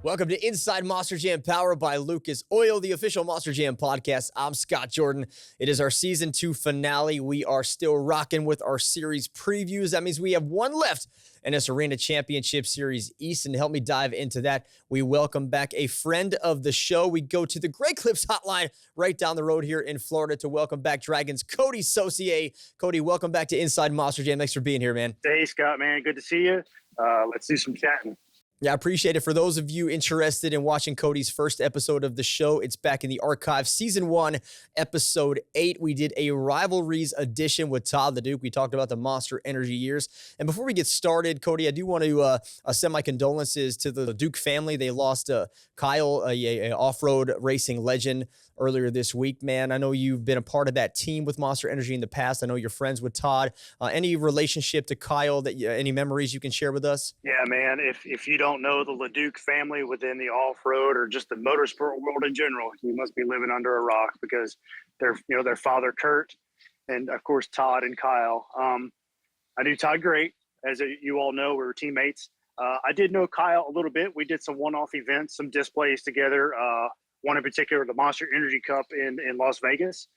Welcome to Inside Monster Jam, powered by Lucas Oil, the official Monster Jam podcast. I'm Scott Jordan. It is our season 2 finale. We are still rocking with our series previews. That means we have one left in this Arena Championship Series East. And to help me dive into that, we welcome back a friend of the show. We go to the Great Clips hotline right down the road here in Florida to welcome back Dragons Coty Saucier. Cody, welcome back to Inside Monster Jam. Thanks for being here, man. Hey, Scott, man. Good to see you. Let's do some chatting. Yeah, I appreciate it. For those of you interested in watching Cody's first episode of the show, it's back in the archive. Season 1, episode 8. We did a rivalries edition with Todd the Duke. We talked about the Monster Energy years. And before we get started, Cody, I do want to send my condolences to the Duke family. They lost Kyle, a off-road racing legend, earlier this week, man. I know you've been a part of that team with Monster Energy in the past. I know you're friends with Todd. Any relationship to Kyle, any memories you can share with us? Yeah, man. If you don't know the LeDuc family within the off-road or just the motorsport world in general, you must be living under a rock, because their father Kurt, and of course Todd and Kyle. I knew Todd great, as you all know. We were teammates. I did know Kyle a little bit. We did some one-off events, some displays together. One in particular, the Monster Energy Cup in Las Vegas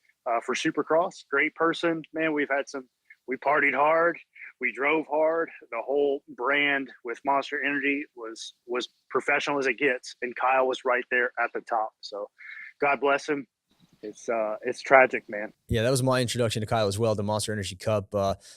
for Supercross. Great person, man. We partied hard. We drove hard. The whole brand with Monster Energy was professional as it gets, and Kyle was right there at the top. So God bless him. It's tragic, man. Yeah, that was my introduction to Kyle as well, the Monster Energy Cup.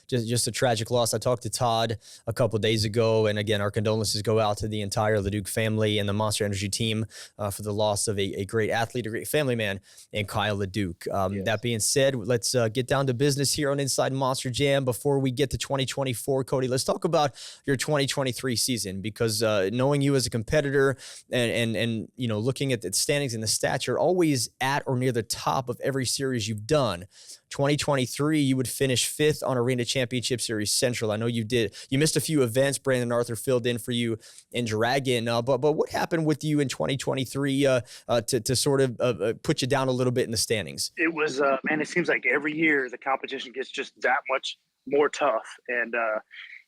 Just a tragic loss. I talked to Todd a couple of days ago, and again, our condolences go out to the entire LeDuc family and the Monster Energy team for the loss of a great athlete, a great family man, and Kyle LeDuc. Yes. That being said, let's get down to business here on Inside Monster Jam. Before we get to 2024, Cody, let's talk about your 2023 season, because knowing you as a competitor and looking at the standings and the stats, you're always at or near the top of every series you've done. 2023, you would finish 5th on Arena Championship Series Central. I know you missed a few events. Brandon Arthur filled in for you in Dragon. But what happened with you in 2023 to sort of put you down a little bit in the standings? It was, man, it seems like every year the competition gets just that much more tough. And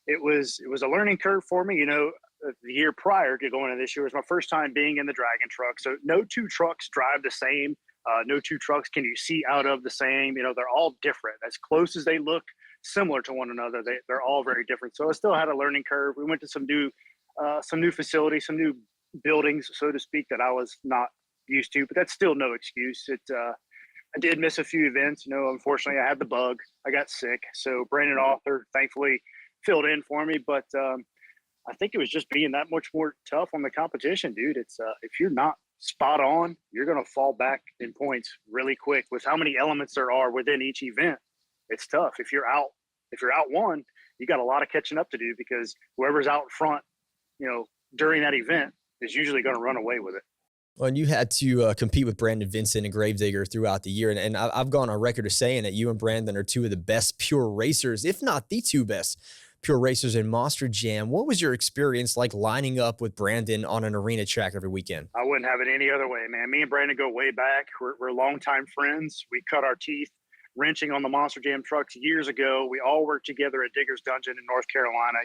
it was a learning curve for me. The year prior to going into this year was my first time being in the Dragon truck. So no two trucks drive the same. No two trucks can you see out of the same. They're all different. As close as they look similar to one another, they're all very different. So I still had a learning curve. We went to some new facilities, some new buildings, so to speak, that I was not used to. But that's still no excuse. I did miss a few events. Unfortunately, I had the bug. I got sick. So Brandon Arthur thankfully filled in for me. But I think it was just being that much more tough on the competition, dude. It's if you're not spot on, you're going to fall back in points really quick. With how many elements there are within each event, it's tough. If you're out one, you got a lot of catching up to do, because whoever's out front, during that event is usually going to run away with it. Well, and you had to compete with Brandon Vincent and Gravedigger throughout the year. And I've gone on record of saying that you and Brandon are two of the best pure racers, if not the two best pure racers in Monster Jam. What was your experience like lining up with Brandon on an arena track every weekend? I wouldn't have it any other way, man. Me and Brandon go way back. We're longtime friends. We cut our teeth wrenching on the Monster Jam trucks years ago. We all worked together at Digger's Dungeon in North Carolina.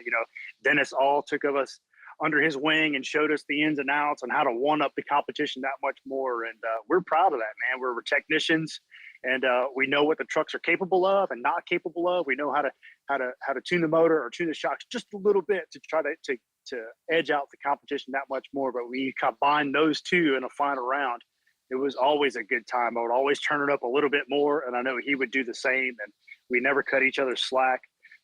Dennis all took of us under his wing and showed us the ins and outs on how to one up the competition that much more. And we're proud of that, man. We're technicians, and we know what the trucks are capable of and not capable of. We know how to tune the motor or tune the shocks just a little bit to try to edge out the competition that much more. But when you combine those two in a final round, it was always a good time. I would always turn it up a little bit more, and I know he would do the same, and we never cut each other slack.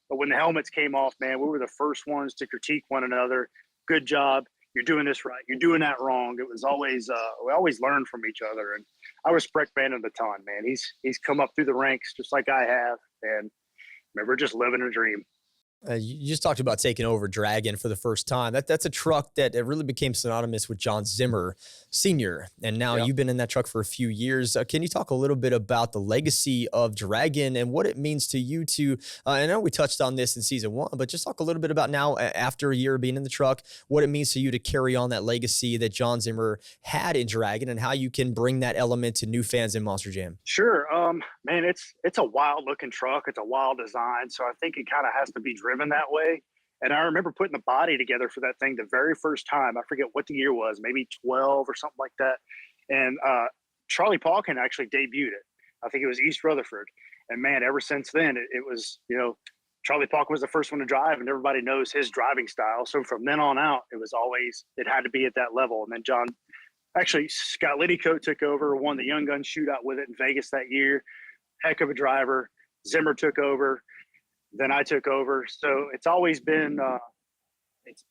But when the helmets came off, man, we were the first ones to critique one another. Good job. You're doing this right. You're doing that wrong. It was always, we always learned from each other. And I respect Brandon a ton, man. He's come up through the ranks just like I have. And remember, just living a dream. You just talked about taking over Dragon for the first time. That's a truck that it really became synonymous with John Zimmer Sr. And now You've been in that truck for a few years. Can you talk a little bit about the legacy of Dragon and what it means to you to, I know we touched on this in season 1, but just talk a little bit about now, after a year of being in the truck, what it means to you to carry on that legacy that John Zimmer had in Dragon and how you can bring that element to new fans in Monster Jam. Sure. Man, it's a wild looking truck. It's a wild design. So I think it kind of has to be driven that way. And I remember putting the body together for that thing the very first time. I forget what the year was, maybe 12 or something like that. And Charlie Pauken actually debuted it. I think it was East Rutherford. And man, ever since then, it was, Charlie Pauken was the first one to drive, and everybody knows his driving style. So from then on out, it had to be at that level. And then Scott Liddycoat took over, won the Young Gun shootout with it in Vegas that year. Heck of a driver. Zimmer took over. Then I took over. So it's always been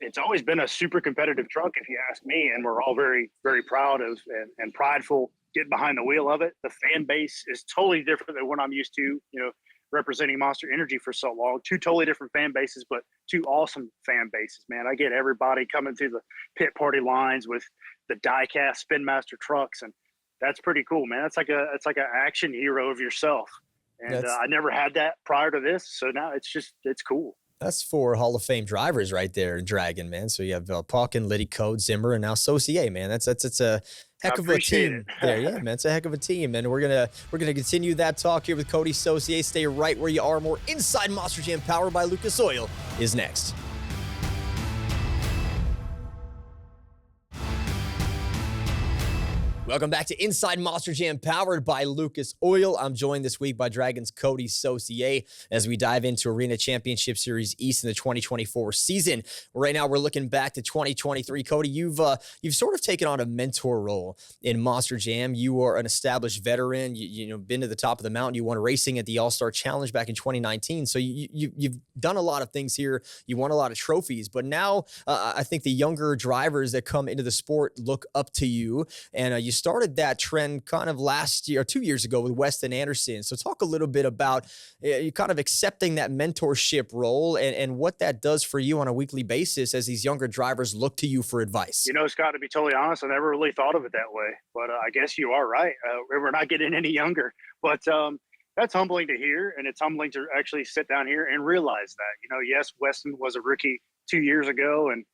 it's always been a super competitive truck, if you ask me, and we're all very, very proud of and prideful getting behind the wheel of it. The fan base is totally different than what I'm used to, representing Monster Energy for so long. Two totally different fan bases, but two awesome fan bases, man. I get everybody coming through the pit party lines with the die-cast Spin Master trucks, and that's pretty cool, man. It's like an action hero of yourself. And I never had that prior to this, so now it's cool. That's 4 Hall of Fame drivers right there in Dragon, man. So you have Pauken, Liddycoat, Zimmer, and now Saucier, man. It's a heck of a team there. Yeah, man. It's a heck of a team. And we're gonna continue that talk here with Coty Saucier. Stay right where you are. More Inside Monster Jam powered by Lucas Oil is next. Welcome back to Inside Monster Jam, powered by Lucas Oil. I'm joined this week by Dragon's Coty Saucier as we dive into Arena Championship Series East in the 2024 season. Right now, we're looking back to 2023. Cody, you've sort of taken on a mentor role in Monster Jam. You are an established veteran. You've been to the top of the mountain. You won racing at the All-Star Challenge back in 2019. So you've done a lot of things here. You won a lot of trophies. But now I think the younger drivers that come into the sport look up to you, and you started that trend kind of last year, 2 years ago with Weston Anderson. So talk a little bit about you kind of accepting that mentorship role and what that does for you on a weekly basis as these younger drivers look to you for advice. Scott, to be totally honest, I never really thought of it that way, but I guess you are right. We're not getting any younger, but that's humbling to hear. And it's humbling to actually sit down here and realize that, yes, Weston was a rookie 2 years ago. And,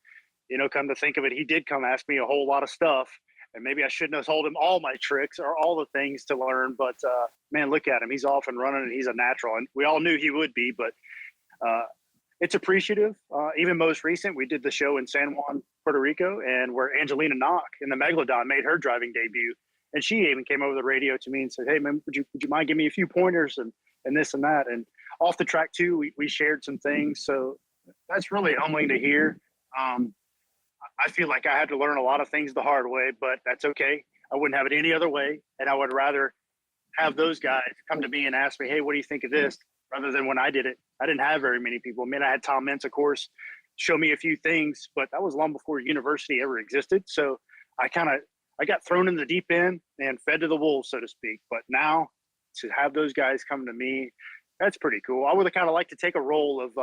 come to think of it, he did come ask me a whole lot of stuff. And maybe I shouldn't have told him all my tricks or all the things to learn. But, man, look at him. He's off and running, and he's a natural. And we all knew he would be. But it's appreciative. Even most recent, we did the show in San Juan, Puerto Rico, and where Angelina Knock in the Megalodon made her driving debut. And she even came over the radio to me and said, hey, man, would you mind giving me a few pointers and this and that? And off the track, too, we shared some things. So that's really humbling to hear. I feel like I had to learn a lot of things the hard way, but that's okay. I wouldn't have it any other way. And I would rather have those guys come to me and ask me, hey, what do you think of this? Rather than when I did it. I didn't have very many people. I mean, I had Tom Mintz, of course, show me a few things, but that was long before university ever existed. So I got thrown in the deep end and fed to the wolves, so to speak. But now to have those guys come to me, that's pretty cool. I would have kind of liked to take a role of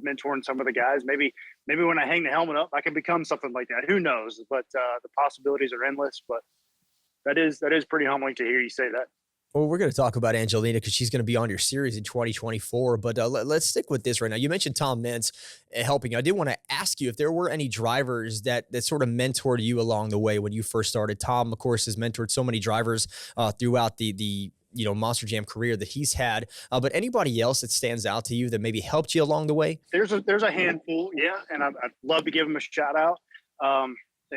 mentoring some of the guys. Maybe when I hang the helmet up, I can become something like that. Who knows? But the possibilities are endless. But that is pretty humbling to hear you say that. Well, we're going to talk about Angelina because she's going to be on your series in 2024. But let's stick with this right now. You mentioned Tom Mintz helping you. I did want to ask you if there were any drivers that sort of mentored you along the way when you first started. Tom, of course, has mentored so many drivers throughout the Monster Jam career that he's had. But anybody else that stands out to you that maybe helped you along the way? There's a handful, yeah, and I'd love to give them a shout out.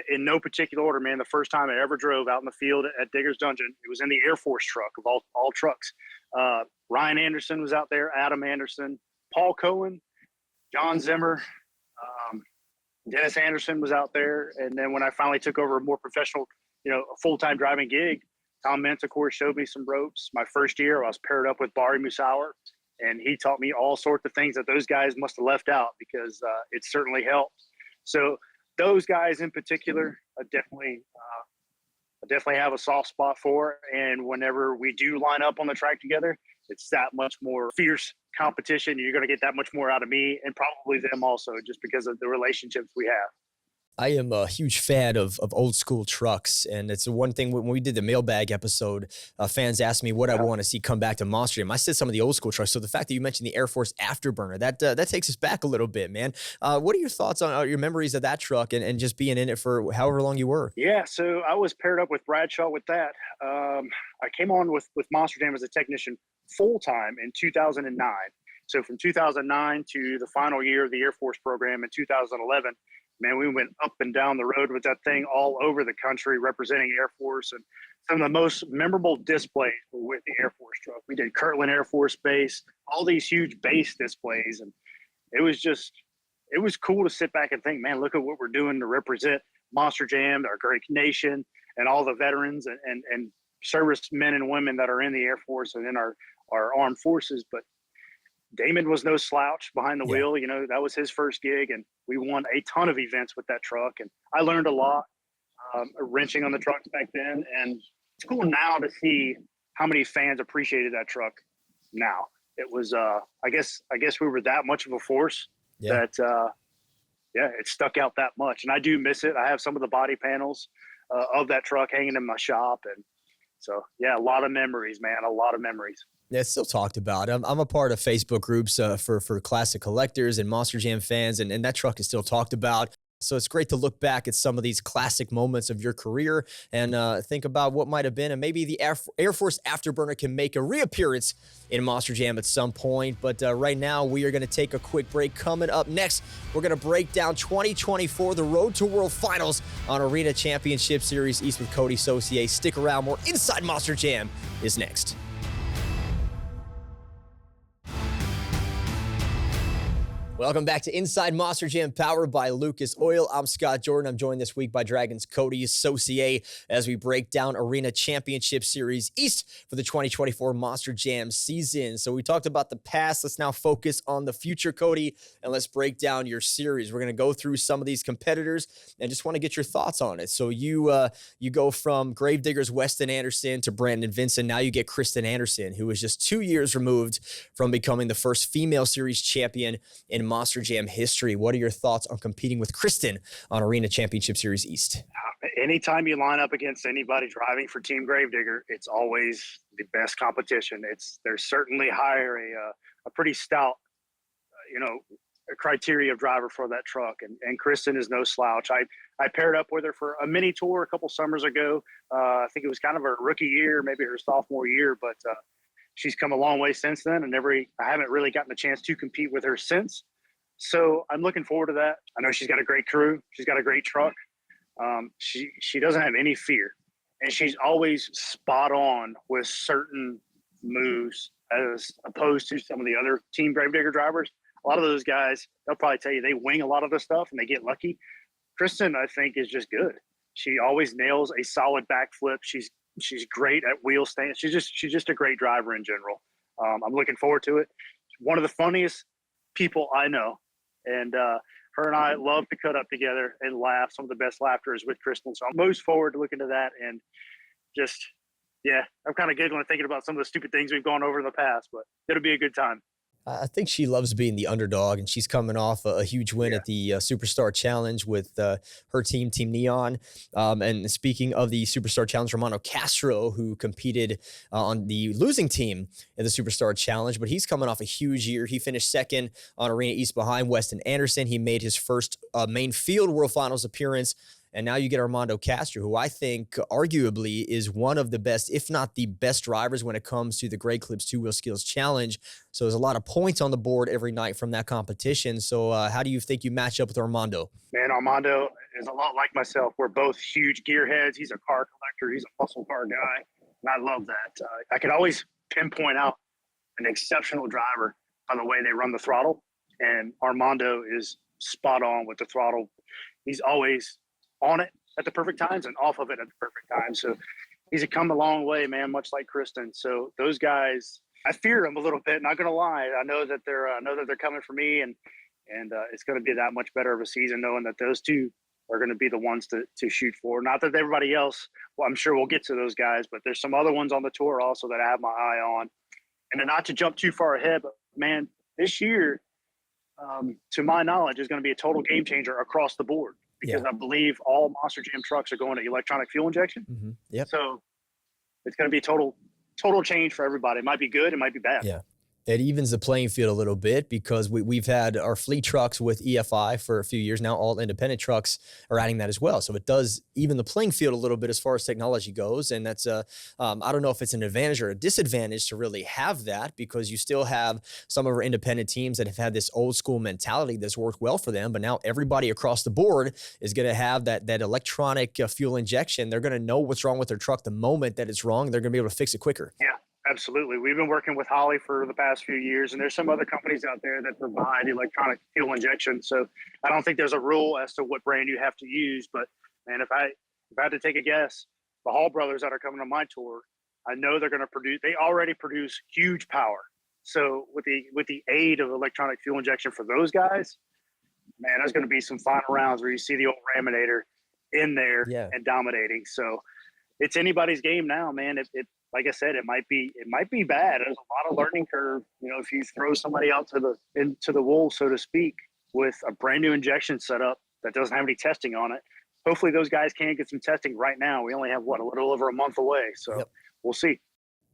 In no particular order, man. The first time I ever drove out in the field at Digger's Dungeon, it was in the Air Force truck of all trucks. Ryan Anderson was out there, Adam Anderson, Paul Cohen, John Zimmer, Dennis Anderson was out there. And then when I finally took over a more professional, a full-time driving gig, Tom Mintz, of course, showed me some ropes. My first year, I was paired up with Barry Musauer, and he taught me all sorts of things that those guys must have left out because it certainly helped. So those guys in particular, I definitely have a soft spot for. And whenever we do line up on the track together, it's that much more fierce competition. You're going to get that much more out of me and probably them also, just because of the relationships we have. I am a huge fan of old school trucks, and it's one thing when we did the mailbag episode, fans asked me what I want to see come back to Monster Jam. I said some of the old school trucks. So the fact that you mentioned the Air Force Afterburner, that takes us back a little bit, man. What are your thoughts on your memories of that truck and just being in it for however long you were? Yeah, so I was paired up with Bradshaw with that. I came on with Monster Jam as a technician full-time in 2009. So from 2009 to the final year of the Air Force program in 2011, man, we went up and down the road with that thing all over the country representing Air Force. And some of the most memorable displays were with the Air Force truck. We did Kirtland Air Force Base, all these huge base displays. And it was cool to sit back and think, man, look at what we're doing to represent Monster Jam, our great nation, and all the veterans and service men and women that are in the Air Force and in our armed forces. But Damon was no slouch behind the wheel. You know, that was his first gig, and we won a ton of events with that truck. And I learned a lot wrenching on the trucks back then. And it's cool now to see how many fans appreciated that truck now. It was, I guess we were that much of a force that, it stuck out that much. And I do miss it. I have some of the body panels of that truck hanging in my shop. And so, yeah, a lot of memories, man, a lot of memories. Yeah, it's still talked about. I'm a part of Facebook groups for classic collectors and Monster Jam fans, and that truck is still talked about. So it's great to look back at some of these classic moments of your career and think about what might have been. And maybe the Air Force Afterburner can make a reappearance in Monster Jam at some point. But right now, we are going to take a quick break. Coming up next, we're going to break down 2024, the Road to World Finals on Arena Championship Series East with Coty Saucier. Stick around. More Inside Monster Jam is next. Welcome back to Inside Monster Jam, powered by Lucas Oil. I'm Scott Jordan. I'm joined this week by Dragons Coty Saucier as we break down Arena Championship Series East for the 2024 Monster Jam season. So we talked about the past. Let's now focus on the future, Coty, and let's break down your series. We're going to go through some of these competitors and just want to get your thoughts on it. So you go from Gravediggers Weston Anderson to Brandon Vincent. Now you get Kristen Anderson, who is just 2 years removed from becoming the first female series champion in Monster Jam history. What are your thoughts on competing with Kristen on Arena Championship Series East? Anytime you line up against anybody driving for Team Gravedigger, it's always the best competition. They're certainly hire a pretty stout, a criteria of driver for that truck. And Kristen is no slouch. I paired up with her for a mini tour a couple summers ago. I think it was kind of her rookie year, maybe her sophomore year, but she's come a long way since then. And I haven't really gotten a chance to compete with her since. So I'm looking forward to that. I know she's got a great crew. She's got a great truck. She doesn't have any fear. And she's always spot on with certain moves as opposed to some of the other Team Gravedigger drivers. A lot of those guys, they'll probably tell you they wing a lot of the stuff and they get lucky. Kristen, I think, is just good. She always nails a solid backflip. She's great at wheel stance. She's just a great driver in general. I'm looking forward to it. One of the funniest people I know. And her and I love to cut up together and laugh. Some of the best laughter is with Kristen. So I'm most forward to looking to that. And just, I'm kind of giggling thinking about some of the stupid things we've gone over in the past, but it'll be a good time. I think she loves being the underdog, and she's coming off a huge win at the Superstar Challenge with her team, Team Neon. And speaking of the Superstar Challenge, Romano Castro, who competed on the losing team in the Superstar Challenge, but he's coming off a huge year. He finished second on Arena East behind Weston Anderson. He made his first main field World Finals appearance. And now you get Romano Castro, who I think arguably is one of the best, if not the best drivers when it comes to the Great Clips Two-Wheel Skills Challenge. So there's a lot of points on the board every night from that competition. So how do you think you match up with Armando? Man, Armando is a lot like myself. We're both huge gearheads. He's a car collector. He's a muscle car guy. And I love that. I can always pinpoint out an exceptional driver by the way they run the throttle. And Armando is spot on with the throttle. He's always on it at the perfect times and off of it at the perfect time. So he's come a long way, man, much like Kristen. So those guys, I fear them a little bit, not gonna lie. I know that they're coming for me, and it's gonna be that much better of a season knowing that those two are gonna be the ones to shoot for. Not that everybody else, well, I'm sure we'll get to those guys, but there's some other ones on the tour also that I have my eye on. And then not to jump too far ahead, but man, this year, to my knowledge, is gonna be a total game changer across the board. Because I believe all Monster Jam trucks are going to electronic fuel injection. Mm-hmm. Yep. So it's going to be total change for everybody. It might be good. It might be bad. Yeah. It evens the playing field a little bit because we've had our fleet trucks with EFI for a few years now. All independent trucks are adding that as well. So it does even the playing field a little bit as far as technology goes. And that's I don't know if it's an advantage or a disadvantage to really have that, because you still have some of our independent teams that have had this old school mentality that's worked well for them. But now everybody across the board is going to have that electronic fuel injection. They're going to know what's wrong with their truck the moment that it's wrong. They're going to be able to fix it quicker. Yeah. Absolutely. We've been working with Holly for the past few years, and there's some other companies out there that provide electronic fuel injection. So I don't think there's a rule as to what brand you have to use. But man, if I had to take a guess, the Hall brothers that are coming on my tour, I know they're going to produce. They already produce huge power. So with the aid of electronic fuel injection for those guys, man, there's going to be some final rounds where you see the old Raminator in there and dominating. So it's anybody's game now, man. It like I said, it might be bad. There's a lot of learning curve. If you throw somebody out into the wolves, so to speak, with a brand new injection setup that doesn't have any testing on it. Hopefully those guys can get some testing right now. We only have a little over a month away. So We'll see.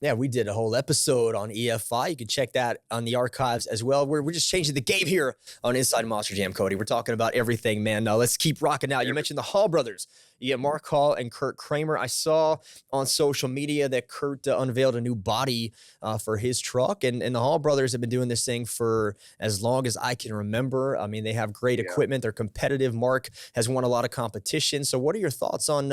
Yeah, we did a whole episode on EFI. You can check that on the archives as well. We're just changing the game here on Inside Monster Jam, Cody. We're talking about everything, man. Now let's keep rocking out. You mentioned the Hall brothers. You get Mark Hall and Kurt Kramer. I saw on social media that Kurt unveiled a new body for his truck. And the Hall brothers have been doing this thing for as long as I can remember. I mean, they have great equipment. They're competitive. Mark has won a lot of competition. So what are your thoughts on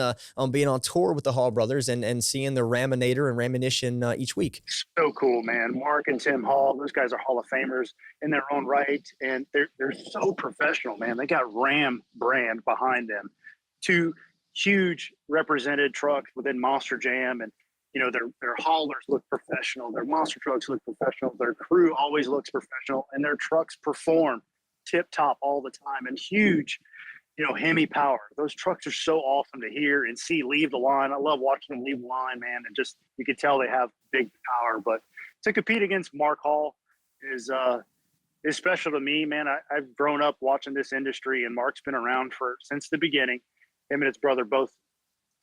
being on tour with the Hall brothers and seeing the Raminator and Rammunition each week? So cool, man. Mark and Tim Hall, those guys are Hall of Famers in their own right. And they're so professional, man. They got Ram brand behind them. Two huge represented trucks within Monster Jam, and their haulers look professional, their monster trucks look professional, their crew always looks professional, and their trucks perform tip top all the time. And huge, Hemi power. Those trucks are so awesome to hear and see leave the line. I love watching them leave the line, man, and just you can tell they have big power. But to compete against Mark Hall is special to me, man. I've grown up watching this industry, and Mark's been around since the beginning. Him and his brother both.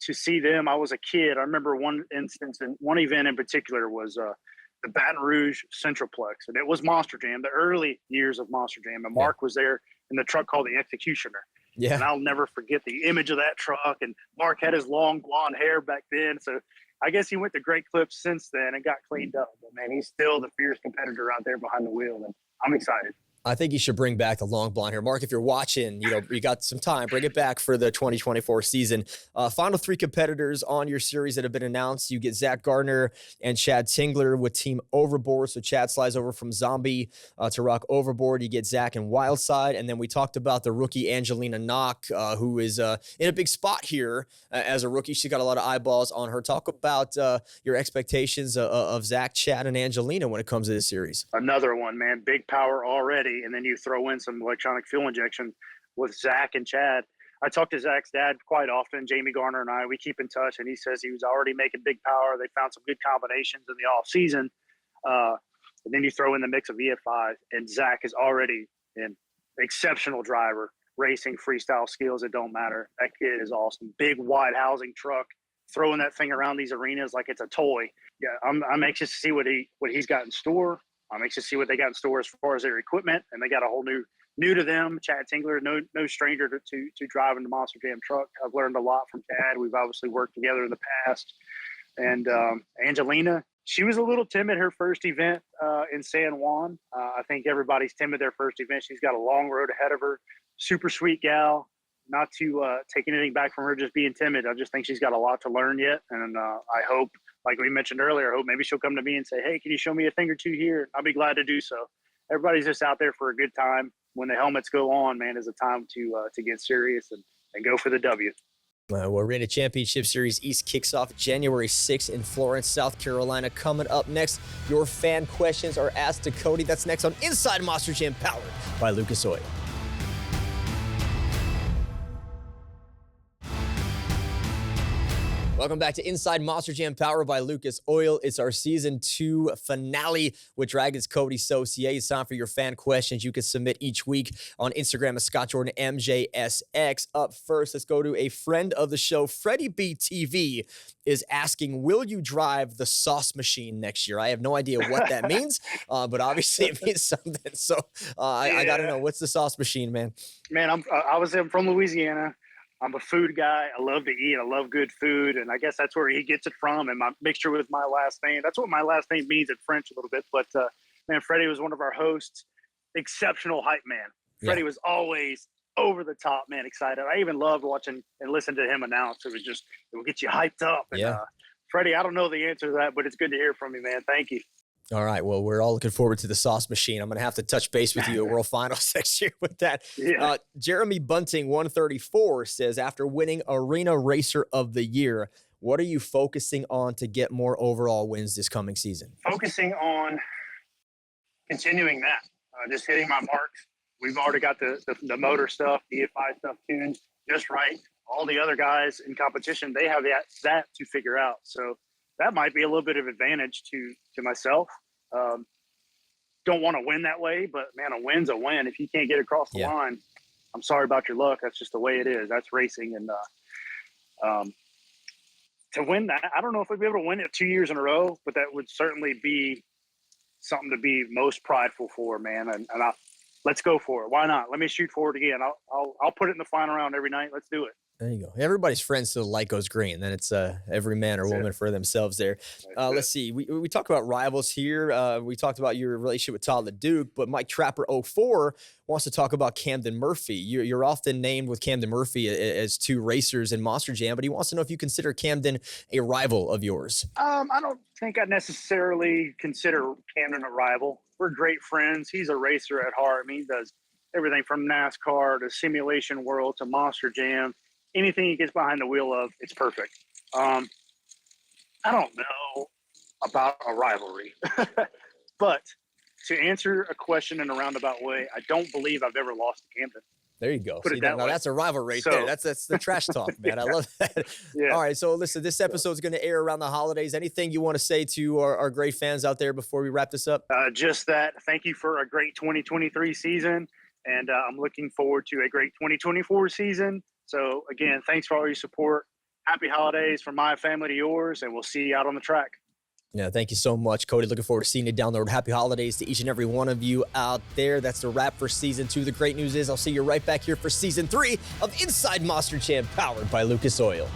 To see them, I was a kid. I remember one instance and one event in particular was the Baton Rouge Centralplex, and it was Monster Jam, the early years of Monster Jam. And Mark was there in the truck called the Executioner. Yeah. And I'll never forget the image of that truck. And Mark had his long blonde hair back then. So I guess he went to great clips since then and got cleaned up. But man, he's still the fierce competitor out there behind the wheel. And I'm excited. I think you should bring back the long blonde hair. Mark, if you're watching, you got some time, bring it back for the 2024 season. Final three competitors on your series that have been announced. You get Zach Gardner and Chad Tingler with Team Overboard. So Chad slides over from Zombie to rock Overboard. You get Zach and Wildside. And then we talked about the rookie Angelina Knock, who is in a big spot here as a rookie. She's got a lot of eyeballs on her. Talk about your expectations of Zach, Chad, and Angelina when it comes to this series. Another one, man. Big power already. And then you throw in some electronic fuel injection with Zach and Chad. I talk to Zach's dad quite often, Jamie Garner and I. We keep in touch, and he says he was already making big power. They found some good combinations in the off season. And then you throw in the mix of EF5, and Zach is already an exceptional driver, racing freestyle skills. It don't matter. That kid is awesome. Big wide housing truck, throwing that thing around these arenas like it's a toy. Yeah, I'm anxious to see what he's got in store. I'm anxious to see what they got in store as far as their equipment, and they got a whole new to them. Chad Tingler, no stranger to driving the Monster Jam truck. I've learned a lot from Chad. We've obviously worked together in the past. And Angelina, she was a little timid her first event in San Juan. I think everybody's timid their first event. She's got a long road ahead of her. Super sweet gal. Not to take anything back from her just being timid. I just think she's got a lot to learn yet. And I hope, like we mentioned earlier, I hope maybe she'll come to me and say, hey, can you show me a thing or two here? I'll be glad to do so. Everybody's just out there for a good time. When the helmets go on, man, is a time to get serious and go for the W. Well, Arena Championship Series East kicks off January 6th in Florence, South Carolina. Coming up next, your fan questions are asked to Cody. That's next on Inside Monster Jam, powered by Lucas Oil. Welcome back to Inside Monster Jam, powered by Lucas Oil. It's our season 2 finale with Dragon's Coty Saucier. It's time for your fan questions you can submit each week on Instagram at Scott Jordan MJSX. Up first, let's go to a friend of the show. Freddie B TV is asking, will you drive the sauce machine next year? I have no idea what that means, but obviously it means something. So I got to know, what's the sauce machine, man? Man, I'm from Louisiana. I'm a food guy. I love to eat. I love good food. And I guess that's where he gets it from. And my mixture with my last name. That's what my last name means in French a little bit. But, man, Freddie was one of our hosts. Exceptional hype man. Freddie was always over the top, man, excited. I even loved watching and listening to him announce. It will get you hyped up. And, Freddie, I don't know the answer to that, but it's good to hear from you, man. Thank you. All right. Well, we're all looking forward to the sauce machine. I'm going to have to touch base with you at World Finals next year with that. Yeah. Jeremy Bunting, 134, says, after winning Arena Racer of the Year, what are you focusing on to get more overall wins this coming season? Focusing on continuing that, just hitting my marks. We've already got the motor stuff, the EFI stuff tuned just right. All the other guys in competition, they have that to figure out. So that might be a little bit of advantage to myself. Don't want to win that way, but man, a win's a win. If you can't get across the line, I'm sorry about your luck. That's just the way it is. That's racing. And to win that, I don't know if we'd be able to win it 2 years in a row, but that would certainly be something to be most prideful for, man. And let's go for it. Why not? Let me shoot for it again. I'll put it in the final round every night. Let's do it. There you go. Everybody's friends till the light goes green. Then it's every man or woman for themselves there. Let's see. We talk about rivals here. We talked about your relationship with Todd LeDuc, but Mike Trapper 04 wants to talk about Camden Murphy. You're often named with Camden Murphy as two racers in Monster Jam, but he wants to know if you consider Camden a rival of yours. I don't think I necessarily consider Camden a rival. We're great friends. He's a racer at heart. I mean, he does everything from NASCAR to Simulation World to Monster Jam. Anything he gets behind the wheel of, it's perfect. I don't know about a rivalry, but to answer a question in a roundabout way, I don't believe I've ever lost to Camden. There you go. Now that's a rival right there. That's the trash talk, man. I love that. Yeah. All right. So listen, this episode is going to air around the holidays. Anything you want to say to our great fans out there before we wrap this up? Just that. Thank you for a great 2023 season. And I'm looking forward to a great 2024 season. So, again, thanks for all your support. Happy holidays from my family to yours, and we'll see you out on the track. Yeah, thank you so much, Cody. Looking forward to seeing you down the road. Happy holidays to each and every one of you out there. That's the wrap for Season 2. The great news is I'll see you right back here for Season 3 of Inside Monster Jam, powered by Lucas Oil.